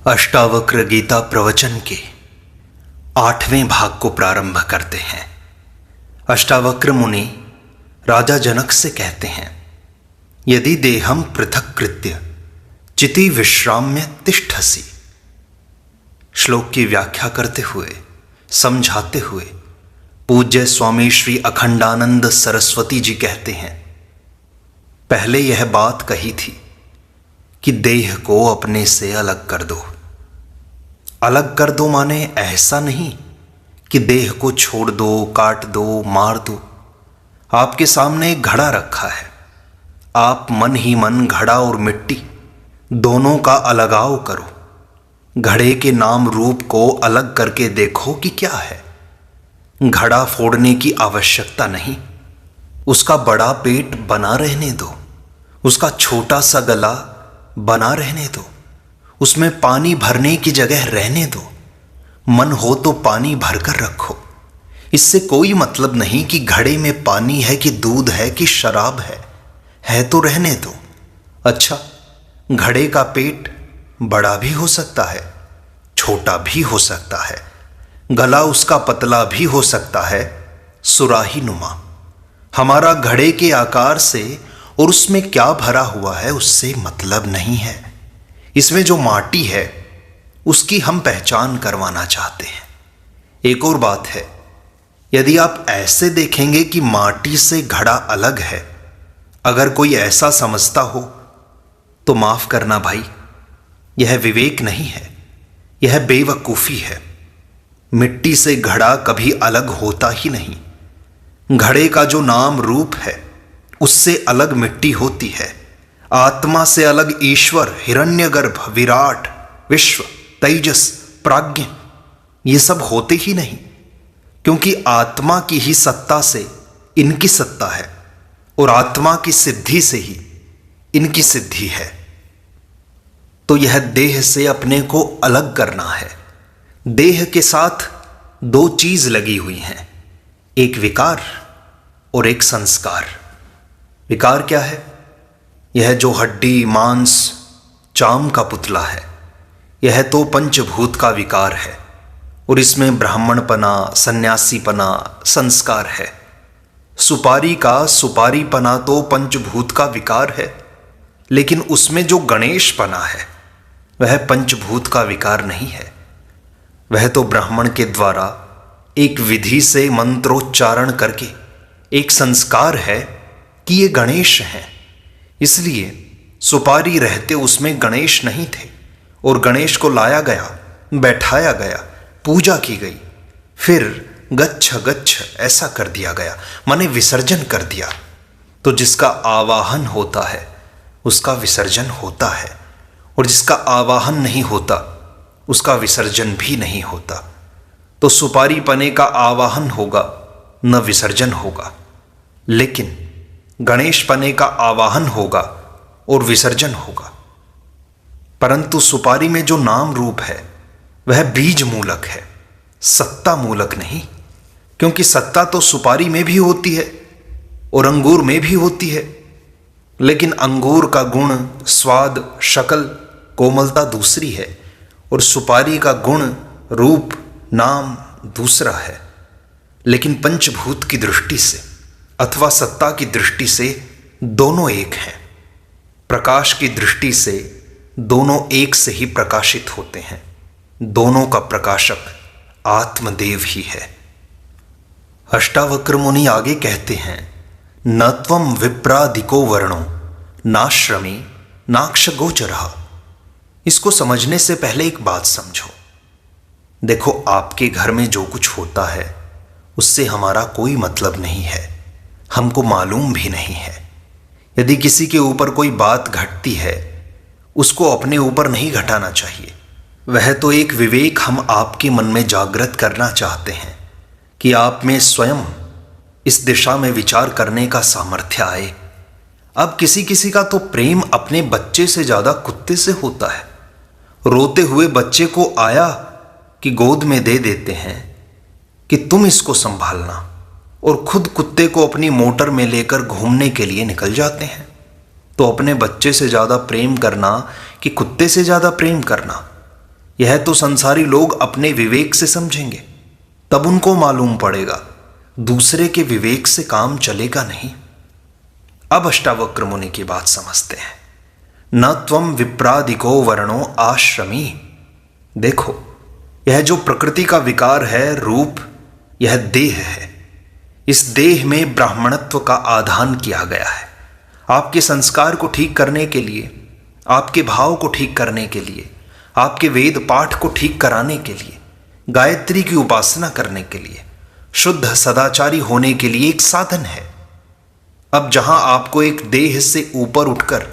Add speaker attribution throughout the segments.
Speaker 1: अष्टावक्र गीता प्रवचन के 8वें भाग को प्रारंभ करते हैं। अष्टावक्र मुनि राजा जनक से कहते हैं, यदि देहम पृथक कृत्य चिति विश्राम्य तिष्ठसि। श्लोक की व्याख्या करते हुए, समझाते हुए पूज्य स्वामी श्री अखंडानंद सरस्वती जी कहते हैं, पहले यह बात कही थी कि देह को अपने से अलग कर दो। अलग कर दो माने ऐसा नहीं कि देह को छोड़ दो, काट दो, मार दो। आपके सामने एक घड़ा रखा है, आप मन ही मन घड़ा और मिट्टी दोनों का अलगाव करो। घड़े के नाम रूप को अलग करके देखो कि क्या है। घड़ा फोड़ने की आवश्यकता नहीं, उसका बड़ा पेट बना रहने दो, उसका छोटा सा गला बना रहने दो, उसमें पानी भरने की जगह रहने दो। मन हो तो पानी भरकर रखो। इससे कोई मतलब नहीं कि घड़े में पानी है कि दूध है कि शराब है तो रहने दो। अच्छा, घड़े का पेट बड़ा भी हो सकता है, छोटा भी हो सकता है, गला उसका पतला भी हो सकता है, सुराही नुमा। हमारा घड़े के आकार से और उसमें क्या भरा हुआ है उससे मतलब नहीं है। इसमें जो माटी है उसकी हम पहचान करवाना चाहते हैं। एक और बात है, यदि आप ऐसे देखेंगे कि माटी से घड़ा अलग है, अगर कोई ऐसा समझता हो तो माफ करना भाई, यह विवेक नहीं है, यह बेवकूफी है। मिट्टी से घड़ा कभी अलग होता ही नहीं। घड़े का जो नाम रूप है उससे अलग मिट्टी होती है। आत्मा से अलग ईश्वर, हिरण्यगर्भ, विराट, विश्व, तेजस, प्राज्ञ, ये सब होते ही नहीं, क्योंकि आत्मा की ही सत्ता से इनकी सत्ता है और आत्मा की सिद्धि से ही इनकी सिद्धि है। तो यह देह से अपने को अलग करना है। देह के साथ दो चीज लगी हुई हैं, एक विकार और एक संस्कार। विकार क्या है? यह जो हड्डी, मांस, चाम का पुतला है, यह तो पंचभूत का विकार है और इसमें ब्राह्मणपना, सन्यासीपना संस्कार है। सुपारी का सुपारीपना तो पंचभूत का विकार है, लेकिन उसमें जो गणेशपना है वह पंचभूत का विकार नहीं है। वह तो ब्राह्मण के द्वारा एक विधि से मंत्रोच्चारण करके एक संस्कार है कि ये गणेश हैं। इसलिए सुपारी रहते उसमें गणेश नहीं थे और गणेश को लाया गया, बैठाया गया, पूजा की गई, फिर गच्छ गच्छ ऐसा कर दिया गया, माने विसर्जन कर दिया। तो जिसका आवाहन होता है उसका विसर्जन होता है, और जिसका आवाहन नहीं होता उसका विसर्जन भी नहीं होता। तो सुपारी पने का आवाहन होगा, न विसर्जन होगा, लेकिन गणेश पने का आवाहन होगा और विसर्जन होगा। परंतु सुपारी में जो नाम रूप है वह बीज मूलक है, सत्ता मूलक नहीं, क्योंकि सत्ता तो सुपारी में भी होती है और अंगूर में भी होती है, लेकिन अंगूर का गुण, स्वाद, शक्ल, कोमलता दूसरी है और सुपारी का गुण, रूप, नाम दूसरा है। लेकिन पंचभूत की दृष्टि से अथवा सत्ता की दृष्टि से दोनों एक हैं। प्रकाश की दृष्टि से दोनों एक से ही प्रकाशित होते हैं। दोनों का प्रकाशक आत्मदेव ही है। अष्टावक्र मुनि आगे कहते हैं, न त्वं विप्रादिको वर्णो नाश्रमी नाक्ष गोचरः। इसको समझने से पहले एक बात समझो। देखो, आपके घर में जो कुछ होता है उससे हमारा कोई मतलब नहीं है, हमको मालूम भी नहीं है। यदि किसी के ऊपर कोई बात घटती है उसको अपने ऊपर नहीं घटाना चाहिए। वह तो एक विवेक हम आपके मन में जागृत करना चाहते हैं कि आप में स्वयं इस दिशा में विचार करने का सामर्थ्य आए। अब किसी किसी का तो प्रेम अपने बच्चे से ज्यादा कुत्ते से होता है। रोते हुए बच्चे को आया कि गोद में दे देते हैं कि तुम इसको संभालना, और खुद कुत्ते को अपनी मोटर में लेकर घूमने के लिए निकल जाते हैं। तो अपने बच्चे से ज़्यादा प्रेम करना कि कुत्ते से ज़्यादा प्रेम करना, यह तो संसारी लोग अपने विवेक से समझेंगे, तब उनको मालूम पड़ेगा, दूसरे के विवेक से काम चलेगा नहीं। अब अष्टावक्र मुनि की बात समझते हैं। न त्वम विप्रादिको वर्णो आश्रमी। देखो, यह जो प्रकृति का विकार है, रूप, यह देह है। इस देह में ब्राह्मणत्व का आधान किया गया है। आपके संस्कार को ठीक करने के लिए, आपके भाव को ठीक करने के लिए, आपके वेद पाठ को ठीक कराने के लिए, गायत्री की उपासना करने के लिए, शुद्ध सदाचारी होने के लिए एक साधन है। अब जहां आपको एक देह से ऊपर उठकर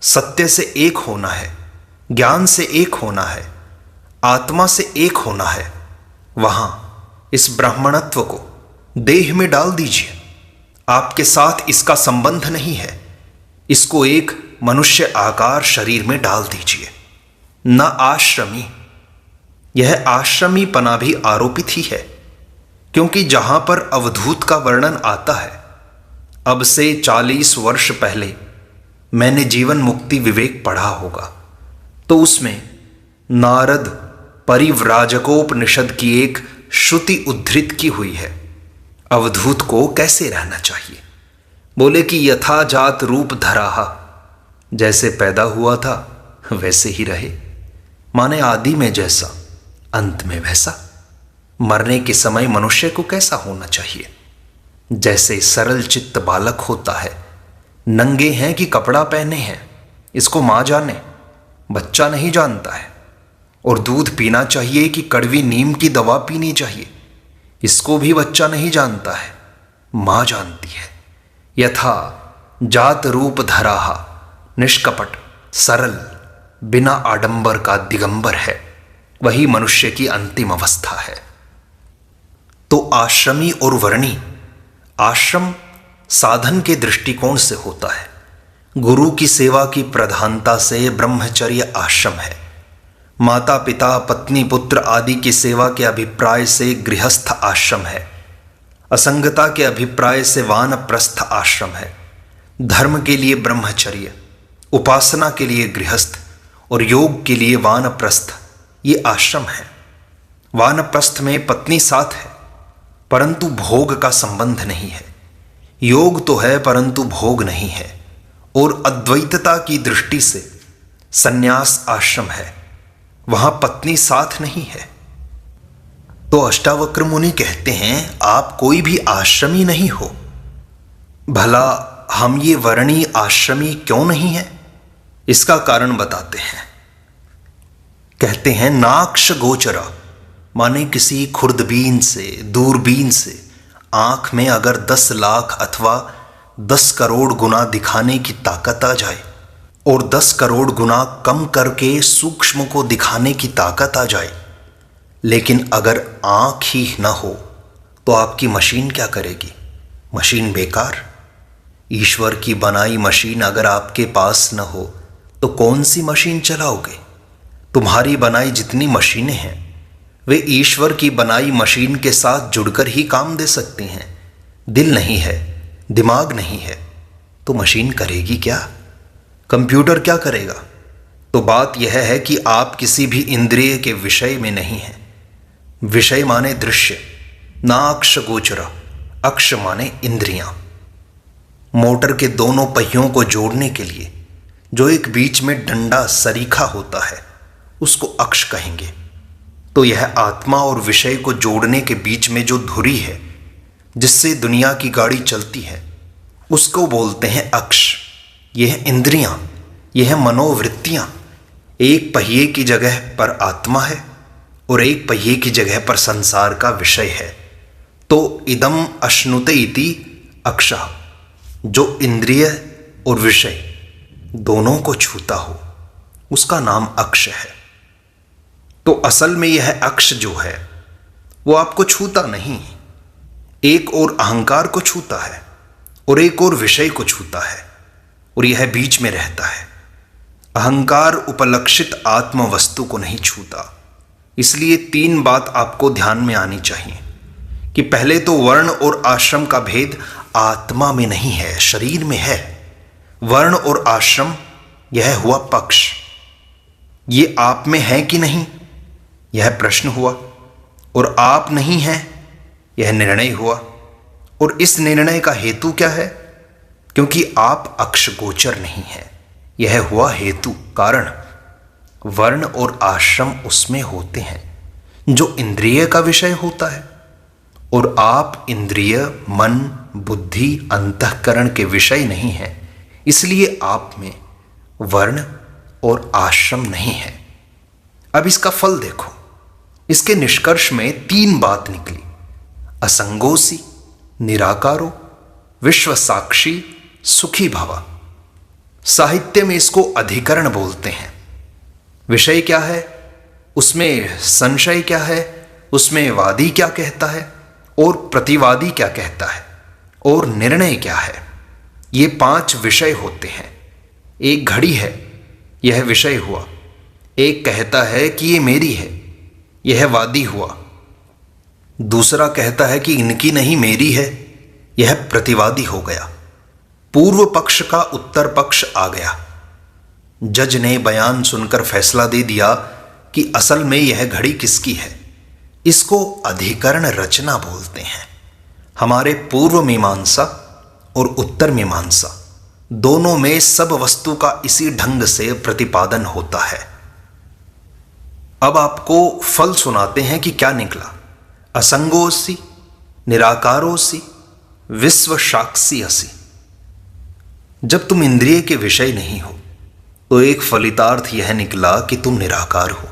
Speaker 1: सत्य से एक होना है, ज्ञान से एक होना है, आत्मा से एक होना है, वहां इस ब्राह्मणत्व को देह में डाल दीजिए। आपके साथ इसका संबंध नहीं है। इसको एक मनुष्य आकार शरीर में डाल दीजिए। न आश्रमी, यह आश्रमीपना भी आरोपित ही है, क्योंकि जहां पर अवधूत का वर्णन आता है, अब से 40 वर्ष पहले मैंने जीवन मुक्ति विवेक पढ़ा होगा, तो उसमें नारद परिव्राजकोपनिषद की एक श्रुति उद्धृत की हुई है। अवधूत को कैसे रहना चाहिए? बोले कि यथा जात रूप धराहा, जैसे पैदा हुआ था वैसे ही रहे, माने आदि में जैसा अंत में वैसा। मरने के समय मनुष्य को कैसा होना चाहिए? जैसे सरल चित्त बालक होता है, नंगे हैं कि कपड़ा पहने हैं इसको माँ जाने, बच्चा नहीं जानता है। और दूध पीना चाहिए कि कड़वी नीम की दवा पीनी चाहिए, इसको भी बच्चा नहीं जानता है, माँ जानती है। यथा जात रूप धराहा, निष्कपट, सरल, बिना आडंबर का दिगंबर है, वही मनुष्य की अंतिम अवस्था है। तो आश्रमी और वर्णी, आश्रम साधन के दृष्टिकोण से होता है। गुरु की सेवा की प्रधानता से ब्रह्मचर्य आश्रम है। माता पिता पत्नी पुत्र आदि की सेवा के अभिप्राय से गृहस्थ आश्रम है। असंगता के अभिप्राय से वानप्रस्थ आश्रम है। धर्म के लिए ब्रह्मचर्य, उपासना के लिए गृहस्थ और योग के लिए वानप्रस्थ, ये आश्रम है। वानप्रस्थ में पत्नी साथ है, परंतु भोग का संबंध नहीं है। योग तो है परंतु भोग नहीं है। और अद्वैतता की दृष्टि से संन्यास आश्रम है, वहां पत्नी साथ नहीं है। तो अष्टावक्र मुनि कहते हैं, आप कोई भी आश्रमी नहीं हो। भला हम ये वर्णी आश्रमी क्यों नहीं है? इसका कारण बताते हैं। कहते हैं, नाक्ष गोचरा, माने किसी खुर्दबीन से, दूरबीन से आंख में अगर 10 लाख अथवा 10 करोड़ गुना दिखाने की ताकत आ जाए और 10 करोड़ गुना कम करके सूक्ष्म को दिखाने की ताकत आ जाए, लेकिन अगर आंख ही न हो तो आपकी मशीन क्या करेगी? मशीन बेकार। ईश्वर की बनाई मशीन अगर आपके पास न हो तो कौन सी मशीन चलाओगे? तुम्हारी बनाई जितनी मशीनें हैं वे ईश्वर की बनाई मशीन के साथ जुड़कर ही काम दे सकती हैं। दिल नहीं है, दिमाग नहीं है, तो मशीन करेगी क्या? कंप्यूटर क्या करेगा? तो बात यह है कि आप किसी भी इंद्रिय के विषय में नहीं हैं। विषय माने दृश्य, नाक्ष गोचरा, अक्ष माने इंद्रियां। मोटर के दोनों पहियों को जोड़ने के लिए जो एक बीच में डंडा सरीखा होता है उसको अक्ष कहेंगे। तो यह आत्मा और विषय को जोड़ने के बीच में जो धुरी है जिससे दुनिया की गाड़ी चलती है उसको बोलते हैं अक्ष। यह इंद्रियां, यह मनोवृत्तियां एक पहिए की जगह पर आत्मा है और एक पहिए की जगह पर संसार का विषय है। तो इदम अश्नुते इति अक्षः, जो इंद्रिय और विषय दोनों को छूता हो उसका नाम अक्ष है। तो असल में यह अक्ष जो है वो आपको छूता नहीं, एक और अहंकार को छूता है और एक और विषय को छूता है और यह बीच में रहता है। अहंकार उपलक्षित आत्म वस्तु को नहीं छूता। इसलिए 3 बात आपको ध्यान में आनी चाहिए कि पहले तो वर्ण और आश्रम का भेद आत्मा में नहीं है, शरीर में है। वर्ण और आश्रम यह हुआ पक्ष, ये आप में है कि नहीं यह प्रश्न हुआ, और आप नहीं हैं, यह निर्णय हुआ। और इस निर्णय का हेतु क्या है? क्योंकि आप अक्षगोचर नहीं हैं, यह हुआ हेतु, कारण। वर्ण और आश्रम उसमें होते हैं जो इंद्रिय का विषय होता है, और आप इंद्रिय, मन, बुद्धि, अंतःकरण के विषय नहीं हैं, इसलिए आप में वर्ण और आश्रम नहीं है। अब इसका फल देखो। इसके निष्कर्ष में 3 बात निकली: असंगोसी, निराकारो, विश्व साक्षी, सुखी भवा। साहित्य में इसको अधिकरण बोलते हैं। विषय क्या है, उसमें संशय क्या है, उसमें वादी क्या कहता है और प्रतिवादी क्या कहता है, और निर्णय क्या है। ये 5 विषय होते हैं। एक घड़ी है, यह विषय हुआ। एक कहता है कि ये मेरी है, यह वादी हुआ। दूसरा कहता है कि इनकी नहीं, मेरी है, यह प्रतिवादी हो गया। पूर्व पक्ष का उत्तर पक्ष आ गया। जज ने बयान सुनकर फैसला दे दिया कि असल में यह घड़ी किसकी है। इसको अधिकरण रचना बोलते हैं। हमारे पूर्व मीमांसा और उत्तर मीमांसा दोनों में सब वस्तु का इसी ढंग से प्रतिपादन होता है। अब आपको फल सुनाते हैं कि क्या निकला। असंगोसी, निराकारोसी, विश्व साक्षी असी। जब तुम इंद्रिय के विषय नहीं हो तो एक फलितार्थ यह निकला कि तुम निराकार हो।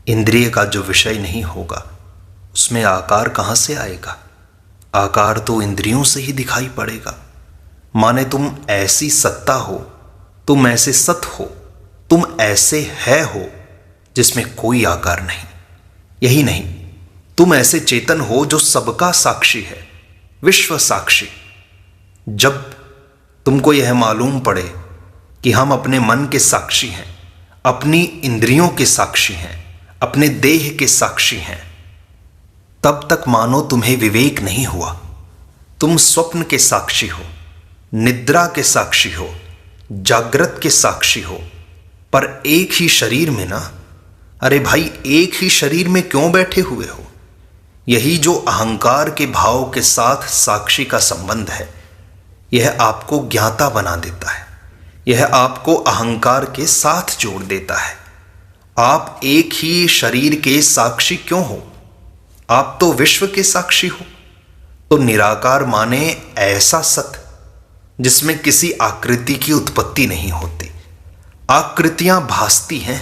Speaker 1: इंद्रिय का जो विषय नहीं होगा उसमें आकार कहां से आएगा? आकार तो इंद्रियों से ही दिखाई पड़ेगा। माने तुम ऐसी सत्ता हो, तुम ऐसे सत हो, तुम ऐसे है हो जिसमें कोई आकार नहीं। यही नहीं, तुम ऐसे चेतन हो जो सबका साक्षी है, विश्व साक्षी। जब तुमको यह मालूम पड़े कि हम अपने मन के साक्षी हैं, अपनी इंद्रियों के साक्षी हैं, अपने देह के साक्षी हैं, तब तक मानो तुम्हें विवेक नहीं हुआ। तुम स्वप्न के साक्षी हो, निद्रा के साक्षी हो, जागृत के साक्षी हो, पर एक ही शरीर में ना। अरे भाई, एक ही शरीर में क्यों बैठे हुए हो? यही जो अहंकार के भाव के साथ साक्षी का संबंध है, यह आपको ज्ञाता बना देता है, यह आपको अहंकार के साथ जोड़ देता है। आप एक ही शरीर के साक्षी क्यों हो? आप तो विश्व के साक्षी हो। तो निराकार माने ऐसा सत जिसमें किसी आकृति की उत्पत्ति नहीं होती। आकृतियां भासती हैं,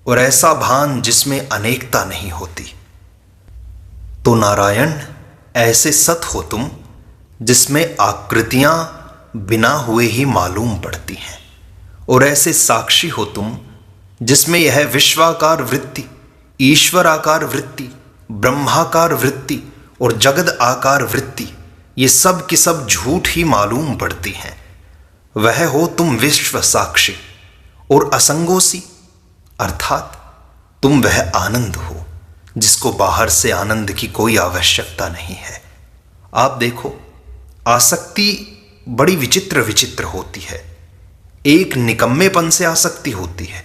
Speaker 1: और ऐसा भान जिसमें अनेकता नहीं होती। तो नारायण, ऐसे सत हो तुम जिसमें आकृतियां बिना हुए ही मालूम पड़ती हैं, और ऐसे साक्षी हो तुम जिसमें यह विश्वाकार वृत्ति, ईश्वराकार वृत्ति, ब्रह्माकार वृत्ति और जगद आकार वृत्ति, ये सब की सब झूठ ही मालूम पड़ती हैं। वह हो तुम विश्व साक्षी। और असंगोसी अर्थात तुम वह आनंद हो जिसको बाहर से आनंद की कोई आवश्यकता नहीं है। आप देखो, आसक्ति बड़ी विचित्र विचित्र होती है। एक निकम्मेपन से आसक्ति होती है।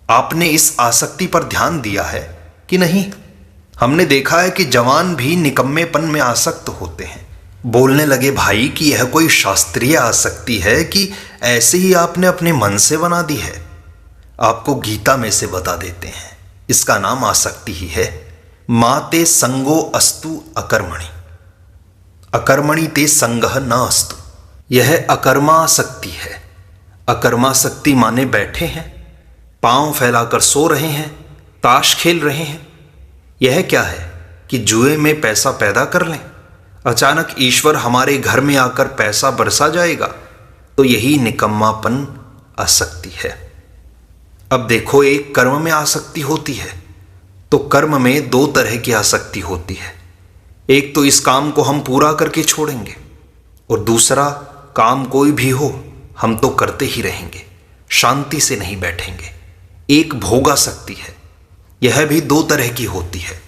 Speaker 1: आपने इस आसक्ति पर ध्यान दिया है कि नहीं? हमने देखा है कि जवान भी निकम्मेपन में आसक्त होते हैं। बोलने लगे भाई कि यह कोई शास्त्रीय आसक्ति है कि ऐसे ही आपने अपने मन से बना दी है। आपको गीता में से बता देते हैं, इसका नाम आसक्ति ही है। माते संगो अस्तु अकर्मणि, अकर्मणि ते संगः न अस्तु। यह अकर्मासक्ति है। अकर्मासक्ति माने बैठे हैं, पांव फैलाकर सो रहे हैं, ताश खेल रहे हैं। यह क्या है कि जुए में पैसा पैदा कर लें, अचानक ईश्वर हमारे घर में आकर पैसा बरसा जाएगा। तो यही निकम्मापन आसक्ति है। अब देखो, एक कर्म में आसक्ति होती है तो कर्म में 2 तरह की आसक्ति होती है। एक तो इस काम को हम पूरा करके छोड़ेंगे, और दूसरा काम कोई भी हो हम तो करते ही रहेंगे, शांति से नहीं बैठेंगे। एक भोगासक्ति है, यह भी 2 तरह की होती है।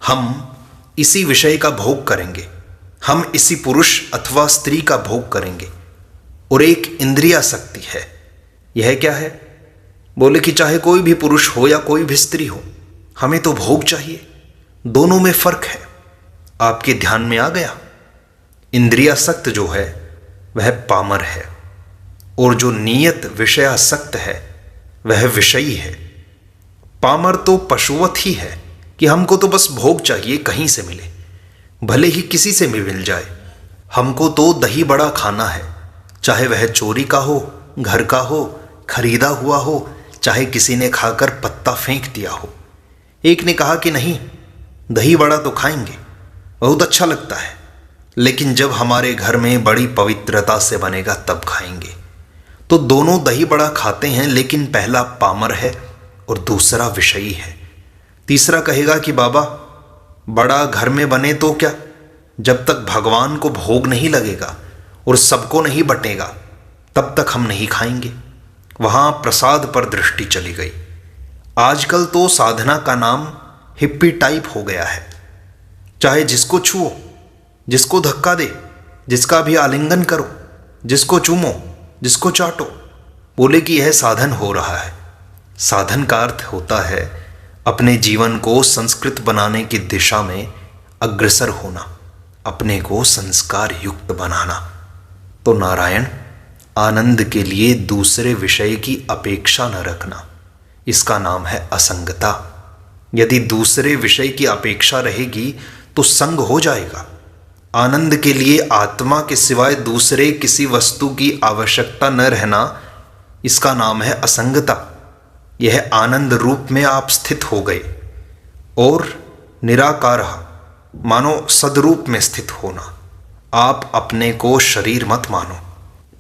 Speaker 1: हम इसी विषय का भोग करेंगे, हम इसी पुरुष अथवा स्त्री का भोग करेंगे। और एक इंद्रियासक्ति है। यह क्या है? बोले कि चाहे कोई भी पुरुष हो या कोई भी स्त्री हो, हमें तो भोग चाहिए। दोनों में फर्क है। आपके ध्यान में आ गया? इंद्रियासक्त जो है वह पामर है, और जो नियत विषयासक्त है वह विषयी है। पामर तो पशुवत ही है कि हमको तो बस भोग चाहिए, कहीं से मिले, भले ही किसी से भी मिल जाए। हमको तो दही बड़ा खाना है, चाहे वह चोरी का हो, घर का हो, खरीदा हुआ हो, चाहे किसी ने खाकर पत्ता फेंक दिया हो। एक ने कहा कि नहीं, दही बड़ा तो खाएंगे, बहुत अच्छा लगता है, लेकिन जब हमारे घर में बड़ी पवित्रता से बनेगा तब खाएंगे। तो दोनों दही बड़ा खाते हैं, लेकिन पहला पामर है और दूसरा विषयी है। तीसरा कहेगा कि बाबा बड़ा घर में बने तो क्या, जब तक भगवान को भोग नहीं लगेगा और सबको नहीं बटेगा तब तक हम नहीं खाएंगे। वहाँ प्रसाद पर दृष्टि चली गई। आजकल तो साधना का नाम हिप्पी टाइप हो गया है। चाहे जिसको छुओ, जिसको धक्का दे, जिसका भी आलिंगन करो, जिसको चूमो, जिसको चाटो, बोले कि यह साधन हो रहा है। साधन का अर्थ होता है अपने जीवन को संस्कृत बनाने की दिशा में अग्रसर होना, अपने को संस्कार युक्त बनाना। तो नारायण, आनंद के लिए दूसरे विषय की अपेक्षा न रखना, इसका नाम है असंगता। यदि दूसरे विषय की अपेक्षा रहेगी तो संग हो जाएगा। आनंद के लिए आत्मा के सिवाय दूसरे किसी वस्तु की आवश्यकता न रहना, इसका नाम है असंगता। यह आनंद रूप में आप स्थित हो गए, और निराकार मानो सदरूप में स्थित होना। आप अपने को शरीर मत मानो,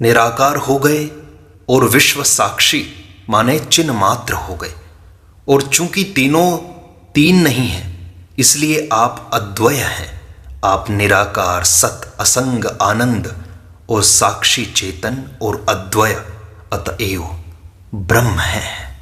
Speaker 1: निराकार हो गए और विश्व साक्षी माने चिन्ह मात्र हो गए। और चूंकि तीनों तीन नहीं हैं, इसलिए आप अद्वय हैं। आप निराकार, सत, असंग, आनंद और साक्षी चेतन और अद्वय, अतएव ब्रह्म हैं।